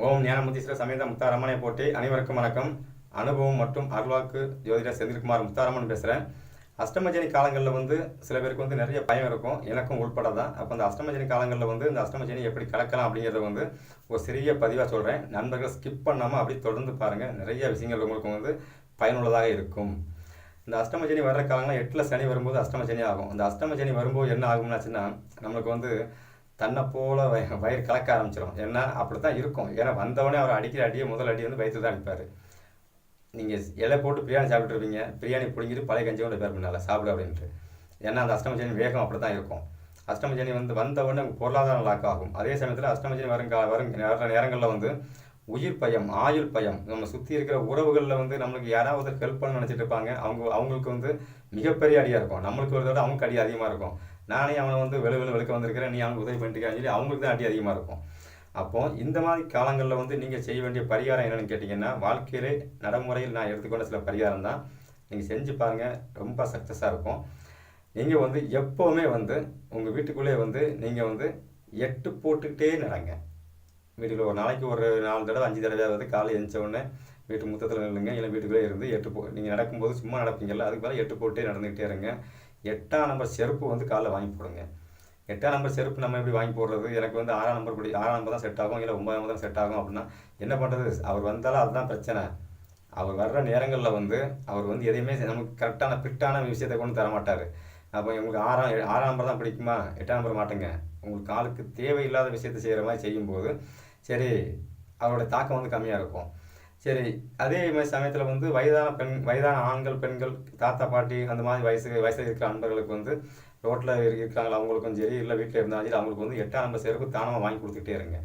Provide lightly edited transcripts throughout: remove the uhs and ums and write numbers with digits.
ஓம் ஞானமுத்தீஸ்வர சமேத முத்தாரம்மனை போட்டி. அனைவருக்கும் வணக்கம். அனுபவம் மற்றும் அருள்வாக்கு ஜோதிடர் செந்தில்குமார் முத்தாரம்மன் பேசுகிறேன். அஷ்டமஜனி காலங்களில் சில பேருக்கு நிறைய பயம் இருக்கும், எனக்கும் உள்பட தான். அப்போ அந்த அஷ்டமஜனி காலங்களில் இந்த அஷ்டமஜனி எப்படி கலக்கலாம் அப்படிங்கிறத ஒரு சிறிய பதிவாக சொல்கிறேன். நண்பர்கள் ஸ்கிப் பண்ணாமல் அப்படி தொடர்ந்து பாருங்கள். நிறைய விஷயங்கள் உங்களுக்கு பயனுள்ளதாக இருக்கும். இந்த அஷ்டமஜனி வர்ற காலங்களில் 8ல் சனி வரும்போது அஷ்டமஜனி ஆகும். அந்த அஷ்டமஜனி வரும்போது என்ன ஆகும்னாச்சுன்னா, நம்மளுக்கு தன்னை போல வயிறு கலக்க ஆரம்பிச்சிடும். ஏன்னா அப்படி தான் இருக்கும். ஏன்னா வந்தவொடனே அவர் அடிக்கிற அடியை முதல் அடி வயிற்று தான் அடிப்பார். நீங்கள் இலை போட்டு பிரியாணி சாப்பிட்டுருப்பீங்க, பிரியாணி பிடிங்கிட்டு பழைய கஞ்சி கொண்டு பேர் பண்ணால சாப்பிடு அப்படின்ட்டு. ஏன்னா அந்த அஷ்டமஜனி வேகம் அப்படி தான் இருக்கும். அஷ்டமஜனி வந்தவுடனே பொருளாதாரம் லாக் ஆகும். அதே சமயத்தில் அஷ்டமஜனி வர நேரங்களில் உயிர் பயம், ஆயுள் பயம், நம்ம சுற்றி இருக்கிற உறவுகளில் நம்மளுக்கு யாராவது ஹெல்ப் பண்ண நினச்சிட்டு இருப்பாங்க. அவங்களுக்கு மிகப்பெரிய அடியாக இருக்கும். நம்மளுக்கு ஒரு தடவை அவங்களுக்கு அடி அதிகமாக இருக்கும். நானே அவனை வெளுக்க வந்திருக்கிறேன், நீ அவனுக்கு உதவி பண்ணிட்டுக்கான்னு சொல்லி அவங்களுக்கு தான் அடி அதிகமாக இருக்கும். அப்போது இந்த மாதிரி காலங்களில் நீங்கள் செய்ய வேண்டிய பரிகாரம் என்னென்னு கேட்டிங்கன்னா, வாழ்க்கையிலே நடைமுறையில் நான் எடுத்துக்கொண்ட சில பரிகாரம் தான். நீங்கள் செஞ்சு பாருங்கள், ரொம்ப சக்ஸஸாக இருக்கும். நீங்கள் எப்போவுமே உங்கள் வீட்டுக்குள்ளே நீங்கள் 8 போட்டுக்கிட்டே நடங்க. வீட்டுக்குள்ளே ஒரு நாளைக்கு ஒரு 4 தடவை 5 தடவை காலை எழுந்த உடனே வீட்டு முத்தத்தில் நில்லுங்க. இல்லை வீட்டுக்குள்ளே இருந்து 8 நீங்கள் நடக்கும்போது சும்மா நடப்பீங்கல்ல, அதுக்கு மேலே 8 போட்டே நடந்துக்கிட்டே இருங்க. 8ஆம் நம்பர் செருப்பு காலைல வாங்கி போடுங்க. 8ஆம் நம்பர் செருப்பு நம்ம எப்படி வாங்கி போடுறது? எனக்கு 6ஆம் நம்பர் 6ஆம் நம்பர் தான் செட் ஆகும், இல்லை 9ஆம் நம்பர் தான் செட் ஆகும் அப்படின்னா என்ன பண்ணுறது? அவர் வந்தாலும் அதுதான் பிரச்சனை. அவர் வர்ற நேரங்களில் அவர் எதையுமே நமக்கு கரெக்டான ஃபிட்டான விஷயத்தை கொண்டு தரமாட்டார். அப்போ உங்களுக்கு 6ஆம் நம்பர் தான் பிடிக்குமா, 8ஆம் நம்பர் மாட்டேங்க. உங்களுக்கு காலுக்கு தேவையில்லாத விஷயத்தை செய்கிற மாதிரி செய்யும்போது சரி அவரோட தாக்கம் கம்மியாக இருக்கும். சரி, அதே மாதிரி சமயத்தில் வயதான ஆண்கள், பெண்கள், தாத்தா, பாட்டி, அந்த மாதிரி வயசில் இருக்கிற அன்பர்களுக்கு ரோட்டில் இருக்கிறாங்களா அவங்களுக்கும் சரி, இல்லை வீட்டில் இருந்தாலும் சரி, அவங்களுக்கு 8ஆம் நம்பர் செருப்பு தானமாக வாங்கி கொடுத்துக்கிட்டே இருங்க.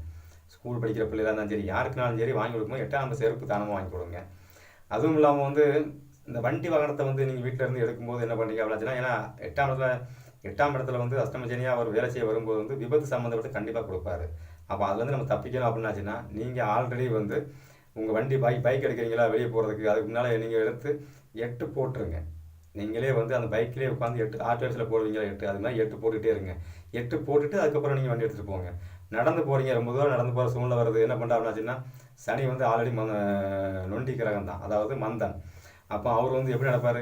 ஸ்கூல் படிக்கிற பிள்ளைகளாக இருந்தாலும் சரி, யாருக்குனாலும் சரி வாங்கி கொடுக்கும்போது 8ஆம் நம்பர் செருப்பு தானமாக வாங்கி கொடுங்க. அதுவும் இல்லாமல் இந்த வண்டி வாகனத்தை நீங்கள் வீட்டில் இருந்து எடுக்கும்போது என்ன பண்ணுறீங்க அப்படின்னா, ஏன்னா 8ஆம் இடத்துல அஷ்டமஜனியாக அவர் வேலை செய்ய வரும்போது விபத்து சம்மந்தப்பட்டு கண்டிப்பாக கொடுப்பாரு. அப்போ அதுலேருந்து நம்ம தப்பிக்கணும் அப்படின்னாச்சுன்னா, நீங்கள் ஆல்ரெடி உங்கள் வண்டி பைக் எடுக்கிறீங்களா வெளியே போகிறதுக்கு, அதுக்கு முன்னால் நீங்கள் எடுத்து 8 போட்டுருங்க. நீங்களே அந்த பைக்கிலே உட்காந்து 8 ஆட்டோ வயசில் போடுவீங்களா 8, அது மாதிரி 8 போட்டுகிட்டே இருங்க. 8 போட்டுட்டு அதுக்கப்புறம் நீங்கள் வண்டி எடுத்துகிட்டு போங்க. நடந்து போகிறீங்க, ரொம்ப தூரம் நடந்து போகிற சூழ்நிலை வருது, என்ன பண்ணுறாருனாச்சுன்னா, சனி ஆல்ரெடி நொண்டி கிரகம் தான், அதாவது மந்தன். அப்போ அவர் எப்படி நடப்பார்?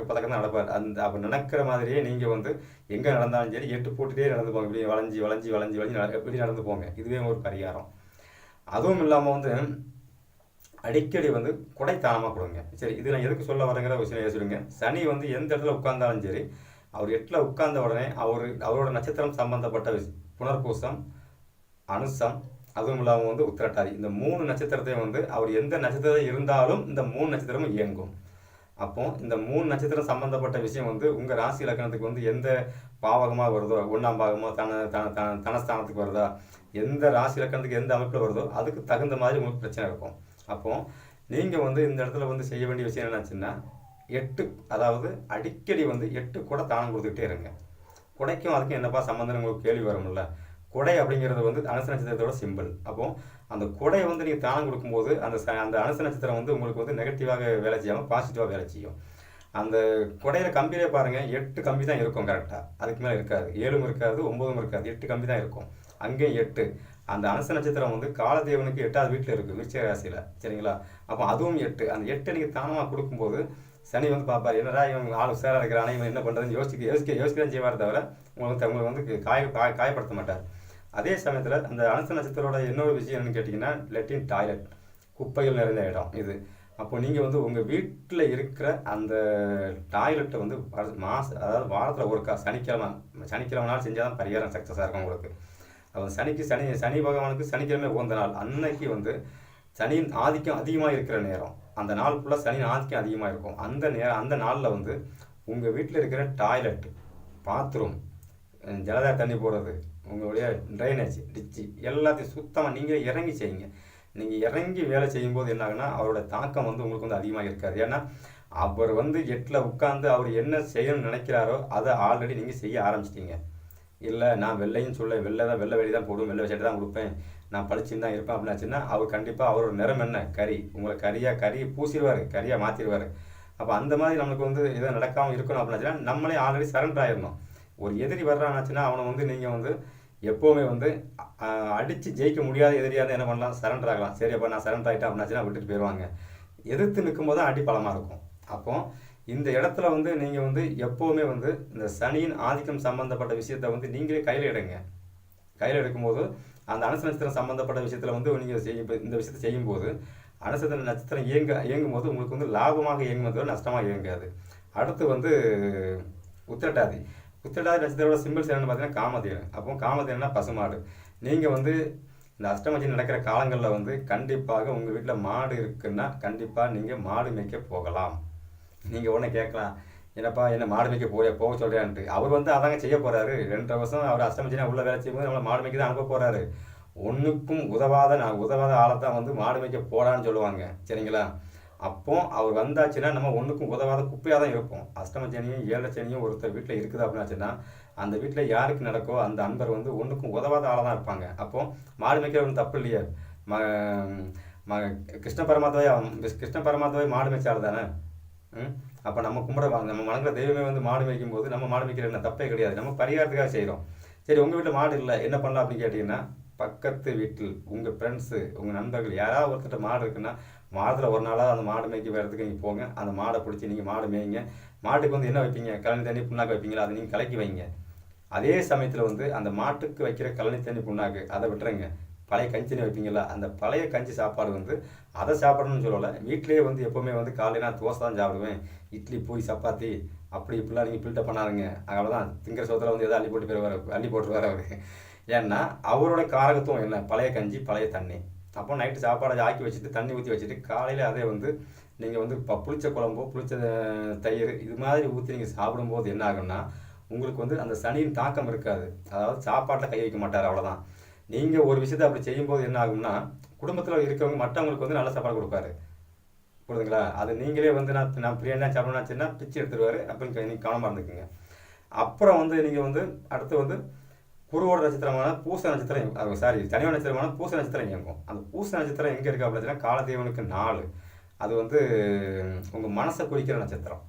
பதக்கம் தான் நடப்பார். அப்போ நடக்கிற மாதிரியே நீங்கள் எங்கே நடந்தாலும் சரி 8 போட்டுகிட்டே நடந்து போங்க. இப்படி வளைஞ்சி எப்படி நடந்து போங்க. இதுவே ஒரு பரிகாரம். அதுவும் இல்லாமல் அடிக்கடி கொடை தானமாக கொடுங்க. சரி, இது நான் எதுக்கு சொல்ல வரேங்கிற விஷயம் யோசிச்சுடுங்க. சனி எந்த இடத்துல உட்கார்ந்தாலும் சரி, அவர் 8ல் உட்கார்ந்த உடனே அவரோட நட்சத்திரம் சம்பந்தப்பட்ட புனர்பூசம், அனுசம், அதுவும் இல்லாமல் உத்திரட்டாதி, இந்த 3 நட்சத்திரத்தையும் அவர் எந்த நட்சத்திரம் இருந்தாலும் இந்த 3 நட்சத்திரமும் இயங்கும். அப்போ இந்த 3 நட்சத்திரம் சம்பந்தப்பட்ட விஷயம் உங்கள் ராசி இலக்கணத்துக்கு எந்த பாவகமாக வருதோ, 1ஆம் பாகமோ தனஸ்தானத்துக்கு வருதா, எந்த ராசி இலக்கணத்துக்கு எந்த அமைப்பில் வருதோ அதுக்கு தகுந்த மாதிரி உங்களுக்கு பிரச்சனை இருக்கும். அப்போது நீங்கள் இந்த இடத்துல செய்ய வேண்டிய விஷயம் என்னாச்சுன்னா, 8, அதாவது அடிக்கடி 8 கூட தானம் கொடுத்துக்கிட்டே இருங்க. கொடைக்கும் அதுக்கும் என்னப்பா சம்மந்தம் உங்களுக்கு கேள்வி வரும்ல. கொடை அப்படிங்கிறது அனுச நட்சத்திரத்தோட சிம்பிள். அப்போது அந்த கொடையை நீங்கள் தானம் கொடுக்கும்போது அந்த அனுச நட்சத்திரம் உங்களுக்கு நெகட்டிவாக வேலை செய்யாமல் பாசிட்டிவாக வேலை செய்யும். அந்த கொடையில் கம்பியிலே பாருங்கள், 8 கம்பி தான் இருக்கும் கரெக்டாக, அதுக்கு மேலே இருக்காது. 7ம் இருக்காது, 9ம் இருக்காது, 8 கம்பி தான் இருக்கும். அங்கேயும் 8. அந்த அனுச நட்சத்திரம் காலதேவனுக்கு 8ஆவது வீட்டில் இருக்குது, விருச்சிக ராசியில். சரிங்களா? அப்போ அதுவும் 8. அந்த 8 நீங்கள் தானமாக கொடுக்கும்போது சனி பார்ப்பார், என்னடா இவன் ஆள் உஷாராக இருக்கிறானே, இவன் என்ன பண்ணுறதுன்னு யோசிக்க தான் செய்வார் தவிர உங்களுக்கு காயப்படுத்த மாட்டார். அதே சமயத்தில் அந்த அனுச நட்சத்திரோட இன்னொரு விஷயம் என்னன்னு கேட்டிங்கன்னா, லெட்டின் டாய்லெட், குப்பைகள் நிறைந்த இடம் இது. அப்போ நீங்கள் உங்கள் வீட்டில் இருக்கிற அந்த டாய்லெட்டை அதாவது வாரத்தில் ஒருக்கா சனிக்கிழமை நாள் செஞ்சால் தான் பரிகாரம் சக்ஸஸாக இருக்கும் உங்களுக்கு. அவன் சனி பகவானுக்கு சனிக்கிழமை உகந்த நாள். அன்னைக்கு சனியின் ஆதிக்கம் அதிகமாக இருக்கிற நேரம், அந்த நாள் ஃபுல்லாக சனியின் ஆதிக்கம் அதிகமாக இருக்கும். அந்த நாளில் உங்கள் வீட்டில் இருக்கிற டாய்லெட், பாத்ரூம், ஜலதார தண்ணி போடுறது, உங்களுடைய ட்ரைனேஜ், டிச்சு எல்லாத்தையும் சுத்தமாக நீங்கள் இறங்கி செய்யுங்க. நீங்கள் இறங்கி வேலை செய்யும்போது என்ன ஆகுனா, அவரோட தாக்கம் உங்களுக்கு அதிகமாக இருக்காது. ஏன்னா அவர் 8ல் உட்காந்து அவர் என்ன செய்யணும்னு நினைக்கிறாரோ அதை ஆல்ரெடி நீங்கள் செய்ய ஆரம்பிச்சிட்டிங்க. இல்லை நான் வெள்ளை வெளி தான் போடுவேன், வெள்ளை வச்சுட்டு தான் கொடுப்பேன், நான் பளிச்சுன்னு தான் இருப்பேன் அப்படின்னாச்சுன்னா, அவர் கண்டிப்பாக அவரோட நிறம் என்ன, உங்களை கறி பூசிடுவார், கறியாக மாற்றிடுவார். அப்போ அந்த மாதிரி நம்மளுக்கு இதை நடக்காமல் இருக்கணும் அப்படின்னாச்சுன்னா நம்மளே ஆல்ரெடி சரண்டர் ஆயிடணும். ஒரு எதிரி வர்றான்னாச்சுன்னா அவனை நீங்கள் எப்போவுமே வந்து அடித்து ஜெயிக்க முடியாத எதிரியாக என்ன பண்ணலாம், சரண்டர் ஆகலாம். சரி அப்போ நான் சரண்டர் ஆகிட்டேன் அப்படின்னாச்சுன்னா விட்டுட்டு போயிடுவாங்க. எதிர்த்து நிற்கும்போது தான் அடி பலமாக இருக்கும். அப்போ இந்த இடத்துல வந்து நீங்கள் வந்து எப்போவுமே வந்து இந்த சனியின் ஆதிக்கம் சம்மந்தப்பட்ட விஷயத்தை வந்து நீங்களே கையில் எடுங்க. கையில் எடுக்கும்போது அந்த அனுச நட்சத்திரம் சம்மந்தப்பட்ட விஷயத்தில் வந்து நீங்கள் இந்த விஷயத்தை செய்யும்போது அனுச நட்சத்திரம் இயங்கும் போது உங்களுக்கு வந்து லாபமாக இயங்கும்போது நஷ்டமாக இயங்காது. அடுத்து வந்து உத்திரட்டாதி. உத்திரட்டாதி நட்சத்திரோட சிம்பிள்ஸ் என்னென்னு பார்த்தீங்கன்னா காமதேனு. அப்போ காமதேனுனா பசுமாடு. நீங்கள் வந்து இந்த அஷ்டமதி நடக்கிற காலங்களில் வந்து கண்டிப்பாக உங்கள் வீட்டில் மாடு இருக்குன்னா கண்டிப்பாக நீங்கள் மாடு மேய்க்க போகலாம். நீங்கள் உடனே கேட்கலாம், என்னப்பா என்ன மாடு மேய்க்க போக சொல்கிறேன்ட்டு. அவர் வந்து அதாங்க செய்ய போகிறாரு. 2.5 வருஷம் அவர் அஷ்டமதினா உள்ள வேலை செய்யும்போது நம்மளை மாடு மேய்க்க தான் அனுப்ப போகிறாரு. ஒன்றுக்கும் உதவாத ஆளை தான் வந்து மாடு மேய்க்க போடான்னு சொல்லுவாங்க. சரிங்களா? அப்போ அவர் வந்தாச்சுன்னா நம்ம ஒன்றுக்கும் உதவாத குப்பையாக தான் இருப்போம். அஷ்டமச்சனியும் 7 சனியும் ஒருத்தர் வீட்டில் இருக்குது அப்படின்னாச்சுன்னா அந்த வீட்டில் யாருக்கு நடக்கோ அந்த அன்பர் வந்து ஒன்றுக்கும் உதவாத ஆளாக தான் இருப்பாங்க. அப்போ மாடு மேய்க்கிற ஒன்றும் தப்பு இல்லையே. கிருஷ்ண பரமாத்மாவை மாடு மேய்ச்ச ஆள் தானே. அப்போ நம்ம நம்ம வணங்குற தெய்வமே வந்து மாடு மேய்க்கும் போது நம்ம மாடு மேய்க்கிற என்ன தப்பே கிடையாது. நம்ம பரிகாரத்துக்காக செய்கிறோம். சரி உங்கள் வீட்டில் மாடு இல்லை என்ன பண்ணலாம் அப்படின்னு கேட்டிங்கன்னா, பக்கத்து வீட்டில் உங்கள் ஃப்ரெண்ட்ஸு உங்கள் நண்பர்கள் யாராவது ஒருத்தர் மாடு இருக்குன்னா மாதத்தில் ஒரு நாளாக அந்த மாடு மேய்க்க வேறதுக்கு நீங்கள் போங்க. அந்த மாடை பிடிச்சி நீங்கள் மாடு மேய்ங்க. மாட்டுக்கு வந்து என்ன வைப்பீங்க, கழனி தண்ணி புண்ணாக்கு வைப்பீங்களா, அதை நீங்கள் கலக்கி வைங்க. அதே சமயத்தில் வந்து அந்த மாட்டுக்கு வைக்கிற கழனி தண்ணி புண்ணாக்கு அதை விட்டுருங்க. பழைய கஞ்சினி வைப்பீங்களா, அந்த பழைய கஞ்சி சாப்பாடு வந்து அதை சாப்பிடணும்னு சொல்லலை. வீட்டிலேயே வந்து எப்போவுமே வந்து காலையில தோசை தான் சாப்பிடுவேன், இட்லி பூரி சப்பாத்தி அப்படி இப்படிலாம் நீங்கள் பில்டப் பண்ணாதுங்க. அவ்வளோதான் திங்கிற சோத்தில் வந்து எதாவது அள்ளி போட்டுருவார் அவர். ஏன்னா அவரோட காரகத்துவம் என்ன, பழைய கஞ்சி பழைய தண்ணி. அப்போ நைட்டு சாப்பாடை ஆக்கி வச்சுட்டு தண்ணி ஊற்றி வச்சுட்டு காலையில் அதே வந்து நீங்கள் வந்து புளிச்ச குழம்போ புளிச்ச தயிர் இது மாதிரி ஊற்றி நீங்கள் சாப்பிடும்போது என்ன ஆகும்னா உங்களுக்கு வந்து அந்த சனியின் தாக்கம் இருக்காது. அதாவது சாப்பாட்டில் கை வைக்க மாட்டார், அவ்வளோதான். நீங்கள் ஒரு விஷயத்தை அப்படி செய்யும்போது என்ன ஆகும்னா குடும்பத்தில் இருக்கிறவங்க மற்றவங்களுக்கு வந்து நல்ல சாப்பாடு கொடுப்பாரு. புரியுதுங்களா? அது நீங்களே வந்து நான் பிரியாணி சாப்பிடணும்னாச்சுன்னா பிச்சு எடுத்துருவார். அப்படின்னு நீங்கள் கவனமாக இருந்துக்குங்க. அப்புறம் வந்து நீங்கள் வந்து அடுத்து வந்து குருவோட நட்சத்திரமான பூச நட்சத்திரம் சனியோட நட்சத்திரமான பூச நட்சத்திரம் இயங்கும். அந்த பூச நட்சத்திரம் எங்கே இருக்குது அப்படின்னா காலதேவனுக்கு 4. அது வந்து உங்கள் மனசை குறிக்கிற நட்சத்திரம்.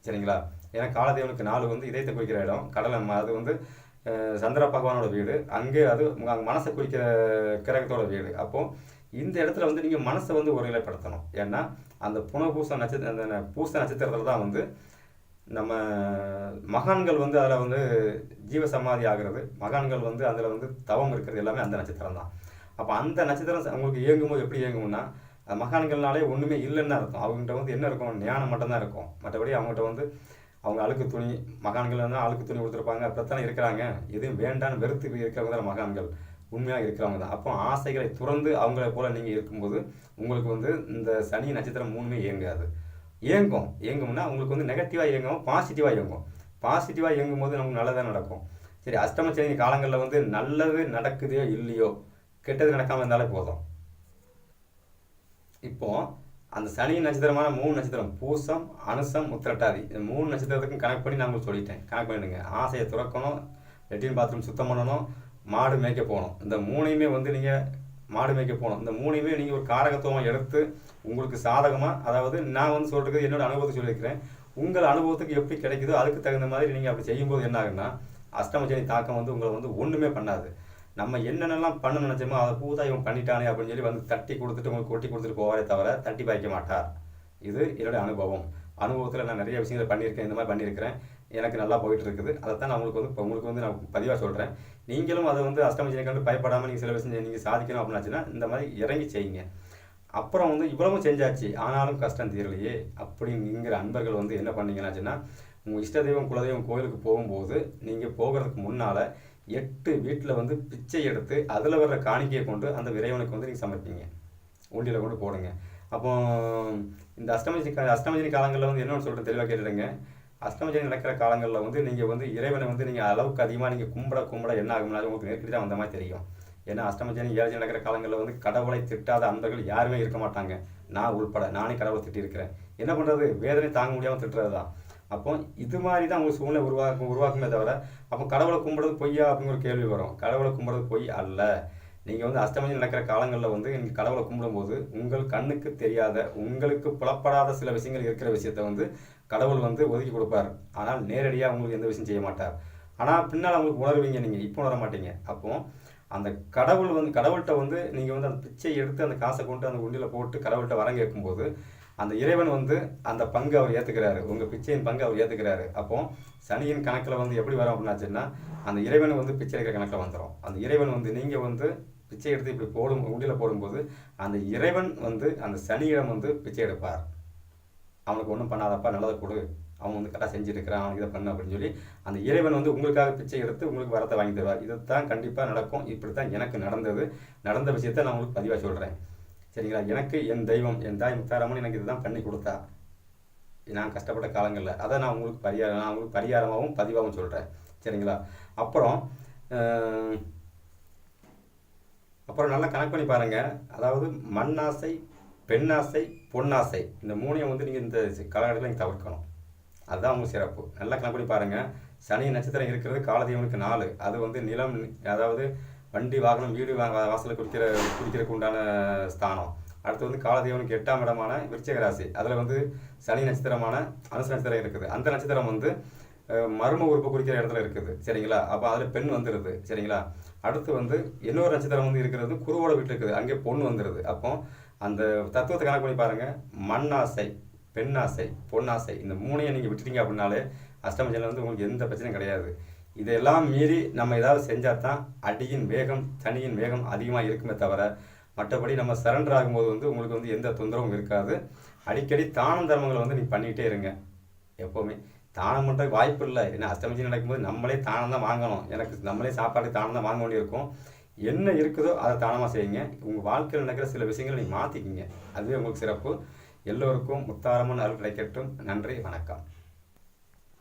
சரிங்களா? ஏன்னா காலதேவனுக்கு 4 வந்து இதயத்தை குறிக்கிற இடம். அது வந்து சந்திர பகவானோட வீடு. அங்கே அது உங்கள் மனசை குறிக்கிற கிரகத்தோட வீடு. அப்போது இந்த இடத்துல வந்து நீங்கள் மனசை வந்து ஒருநிலைப்படுத்தணும். ஏன்னா அந்த பூச நட்சத்திரத்தில் தான் வந்து நம்ம மகான்கள் வந்து அதில் வந்து ஜீவ சமாதி ஆகிறது, மகான்கள் வந்து அதில் வந்து தவம் இருக்கிறது எல்லாமே அந்த நட்சத்திரம் தான். அப்போ அந்த நட்சத்திரம் உங்களுக்கு இயங்கும்போது எப்படி இயங்கும்னா மகான்கள்னாலே ஒன்றுமே இல்லைன்னு அர்த்தம். அவங்ககிட்ட வந்து என்ன இருக்கும், ஞானம் மட்டும்தான் இருக்கும். மற்றபடி அவங்ககிட்ட வந்து அவங்க அழுக்கு துணி, மகான்கள் வந்து அழுக்கு துணி கொடுத்துருப்பாங்க, அப்படித்தானே இருக்கிறாங்க. எதுவும் வேண்டான்னு வெறுத்து இருக்கிறவங்க தான் மகான்கள், உண்மையாக இருக்கிறவங்க தான். அப்போ ஆசைகளை துறந்து அவங்கள போல் நீங்கள் இருக்கும்போது உங்களுக்கு வந்து இந்த சனி நட்சத்திரம் 3மே இயங்கும்னா உங்களுக்கு வந்து நெகட்டிவாக இயங்கும், பாசிட்டிவாக இயங்கும். பாசிட்டிவாக இயங்கும் போது நமக்கு நல்லதாக நடக்கும். சரி, அஷ்டம சனி காலங்களில் வந்து நல்லது நடக்குதோ இல்லையோ, கெட்டது நடக்காமல் இருந்தாலே போதும். இப்போ அந்த சனி நட்சத்திரமான 3 நட்சத்திரம் பூசம், அனுசம், உத்திரட்டாதி, இந்த 3 நட்சத்திரத்துக்கும் கணக்கு பண்ணி நான் உங்களுக்கு சொல்லிட்டேன். கணக்கு பண்ணிடுங்க. ஆசையை துறக்கணும், லெட்டின் பாத்ரூம் சுத்தம் பண்ணணும், மாடு மேய்க்க போகணும். இந்த 3யுமே வந்து நீங்கள் மாடு மேய்க்க போகணும். இந்த 3யுமே நீங்கள் ஒரு காரகத்துவமாக எடுத்து உங்களுக்கு சாதகமாக, அதாவது நான் வந்து சொல்கிறது என்னோட அனுபவத்தை சொல்லியிருக்கிறேன். உங்கள் அனுபவத்துக்கு எப்படி கிடைக்குதோ அதுக்கு தகுந்த மாதிரி நீங்கள் அப்படி செய்யும்போது என்ன ஆகுன்னா அஷ்டமச்சனி தாக்கம் வந்து உங்களை வந்து ஒன்றுமே பண்ணாது. நம்ம என்னென்னலாம் பண்ண நினச்சோமோ அதை பூதா இவன் பண்ணிட்டானே அப்படின்னு சொல்லி வந்து தட்டி கொடுத்துட்டு உங்களுக்கு கொட்டி கொடுத்துட்டு போவாரே தவிர தட்டி பாய்க்க மாட்டார். இது என்னுடைய அனுபவத்தில் நான் நிறைய விஷயங்கள் பண்ணியிருக்கேன். இந்த மாதிரி பண்ணியிருக்கிறேன், எனக்கு நல்லா போயிட்டு இருக்குது. அதைத்தான் நான் உங்களுக்கு வந்து நான் பதிவாக சொல்கிறேன். நீங்களும் அதை வந்து அஷ்டமச்சனி கண்டு பயப்படாமல் நீங்கள் சில விஷயம் நீங்கள் சாதிக்கணும் அப்படின்னாச்சுன்னா இந்த மாதிரி இறங்கி செய்யுங்க. அப்புறம் வந்து இவ்வளவும் செஞ்சாச்சு ஆனாலும் கஷ்டம் தீரலையே அப்படிங்கிற அன்பர்கள் வந்து என்ன பண்ணீங்கன்னாச்சுன்னா உங்கள் இஷ்ட தெய்வம் குலதெய்வம் கோயிலுக்கு போகும்போது நீங்கள் போகிறதுக்கு முன்னால் 8 வீட்டில் வந்து பிச்சை எடுத்து அதில் வர்ற காணிக்கையை கொண்டு அந்த இறைவனுக்கு வந்து நீங்கள் சமர்ப்பீங்க, உண்டியில் கொண்டு போடுங்க. அப்போ இந்த அஷ்டமஜனி காலங்களில் வந்து என்னென்னு சொல்லிட்டு தெளிவாக கேட்டுடுங்க. அஷ்டமஜனி நடக்கிற காலங்களில் வந்து நீங்கள் வந்து இறைவனை வந்து நீங்கள் அளவுக்கு அதிகமாக நீங்கள் கும்பிட என்ன ஆகும்னா உங்களுக்கு நெருக்கடி தான் வந்த மாதிரி தெரியும். ஏன்னா அஷ்டமச்சனி 7 நடக்கிற காலங்களில் வந்து கடவுளை திட்டாத அன்பர்கள் யாருமே இருக்க மாட்டாங்க, நான் உள்பட. நானே கடவுளை திட்டிருக்கிறேன். என்ன பண்ணுறது, வேதனை தாங்க முடியாமல் திட்டுறது தான். அப்போ இது மாதிரி தான் உங்களுக்கு சூழ்நிலை உருவாக்குமே தவிர அப்போ கடவுளை கும்பிடுறது பொய்யா அப்படிங்கிற ஒரு கேள்வி வரும். கடவுளை கும்பிடுறது பொய் அல்ல. நீங்கள் வந்து அஷ்டமச்சனி நடக்கிற காலங்களில் வந்து நீங்கள் கடவுளை கும்பிடும்போது உங்கள் கண்ணுக்கு தெரியாத உங்களுக்கு புலப்படாத சில விஷயங்கள் இருக்கிற விஷயத்த வந்து கடவுள் வந்து ஒதுக்கி கொடுப்பார். ஆனால் நேரடியாக உங்களுக்கு எந்த விஷயம் செய்ய மாட்டார். ஆனால் பின்னால் அவங்களுக்கு உணர்வீங்க, நீங்கள் இப்போ உணர மாட்டீங்க. அப்போது அந்த கடவுள்கிட்ட வந்து நீங்கள் வந்து அந்த பிச்சை எடுத்து அந்த காசை கொண்டு அந்த உண்டியில் போட்டு கடவுள்கிட்ட வரம் கேட்கும்போது அந்த இறைவன் வந்து அந்த பங்கு அவர் ஏற்றுக்கிறாரு, உங்கள் பிச்சையின் பங்கு அவர் ஏற்றுக்கிறாரு. அப்போது சனியின் கணக்கில் வந்து எப்படி வரும் அப்படின்னாச்சுன்னா அந்த இறைவன் வந்து பிச்சை எடுக்கிற கணக்கில் வந்துடும். அந்த இறைவன் வந்து நீங்கள் வந்து பிச்சை எடுத்து இப்படி உண்டியில் போடும்போது அந்த இறைவன் வந்து அந்த சனியிடம் வந்து பிச்சை எடுப்பார். அவனுக்கு ஒன்றும் பண்ணாதப்பா, நல்லதை கொடு, அவன் வந்து கரெக்டாக செஞ்சுருக்கிறான், அவனுக்கு இதை பண்ணு அப்படின்னு சொல்லி அந்த இறைவன் வந்து உங்களுக்காக பிச்சை எடுத்து உங்களுக்கு வரத்தை வாங்கி தருவார். இது தான் கண்டிப்பாக நடக்கும். இப்படி தான் எனக்கு நடந்த விஷயத்த நான் உங்களுக்கு பதிவாக சொல்கிறேன். சரிங்களா? எனக்கு என் தெய்வம், என் தாய் முத்தாரம்மன் எனக்கு இதுதான் பண்ணி கொடுத்தா நான் கஷ்டப்பட்ட காலங்களில். அதை நான் உங்களுக்கு பரிகாரமாகவும் பதிவாகவும் சொல்கிறேன். சரிங்களா? அப்புறம் நல்லா கனெக்ட் பண்ணி பாருங்கள். அதாவது மண்ணாசை, பெண்ணாசை, பொன்னாசை, இந்த மூணையும் வந்து நீங்கள் இந்த காலகட்டத்தில் நீங்கள் தவிர்க்கணும். அதுதான் உங்களுக்கு சிறப்பு. நல்லா கணக்கு பண்ணி பாருங்கள். சனி நட்சத்திரம் இருக்கிறது காலதெய்வனுக்கு 4. அது வந்து நிலம், அதாவது வண்டி வாகனம் வீடு வாசலில் குறிக்கிறதுக்கு உண்டான ஸ்தானம். அடுத்து வந்து காலதெய்வனுக்கு 8ஆம் இடமான விருச்சிக ராசி. அதில் வந்து சனி நட்சத்திரமான அனுச நட்சத்திரம் இருக்குது. அந்த நட்சத்திரம் வந்து மர்ம உறுப்பு குறிக்கிற இடத்துல இருக்குது. சரிங்களா? அப்போ அதில் பெண் வந்துடுது. சரிங்களா? அடுத்து வந்து இன்னொரு நட்சத்திரம் வந்து இருக்கிறது குருவோட வீட்டு இருக்குது, அங்கே பொண்ணு வந்துடுது. அப்போ அந்த தத்துவத்தை கணக்கு பண்ணி பாருங்கள். மண்ணாசை, பெண்ணாசை, பொன்னாசை, இந்த மூணையும் நீங்கள் விட்டுட்டீங்க அப்படின்னாலே அஷ்டமஜனில் வந்து உங்களுக்கு எந்த பிரச்சனையும் கிடையாது. இதெல்லாம் மீறி நம்ம ஏதாவது செஞ்சால் தான் அடியின் வேகம், தனியின் வேகம் அதிகமாக இருக்குமே தவிர மற்றபடி நம்ம சரண்டர் ஆகும்போது வந்து உங்களுக்கு வந்து எந்த தொந்தரவும் இருக்காது. அடிக்கடி தானம் தர்மங்களை வந்து நீங்கள் பண்ணிகிட்டே இருங்க. எப்போவுமே தானம் பண்ணுற வாய்ப்பு இல்லை. ஏன்னா அஷ்டமஜி நடக்கும்போது நம்மளே தானம் தான் வாங்கணும். நம்மளே சாப்பாடு தானம் தான் வாங்க வேண்டியிருக்கும். என்ன இருக்குதோ அதை தானமாக செய்யுங்க. உங்கள் வாழ்க்கையில் நடக்கிற சில விஷயங்களை நீங்கள் மாற்றிக்கிங்க. அதுவே உங்களுக்கு சிறப்பு. எல்லோருக்கும் முத்தாரம்மன் அருள் கிடைக்கட்டும். நன்றி, வணக்கம்.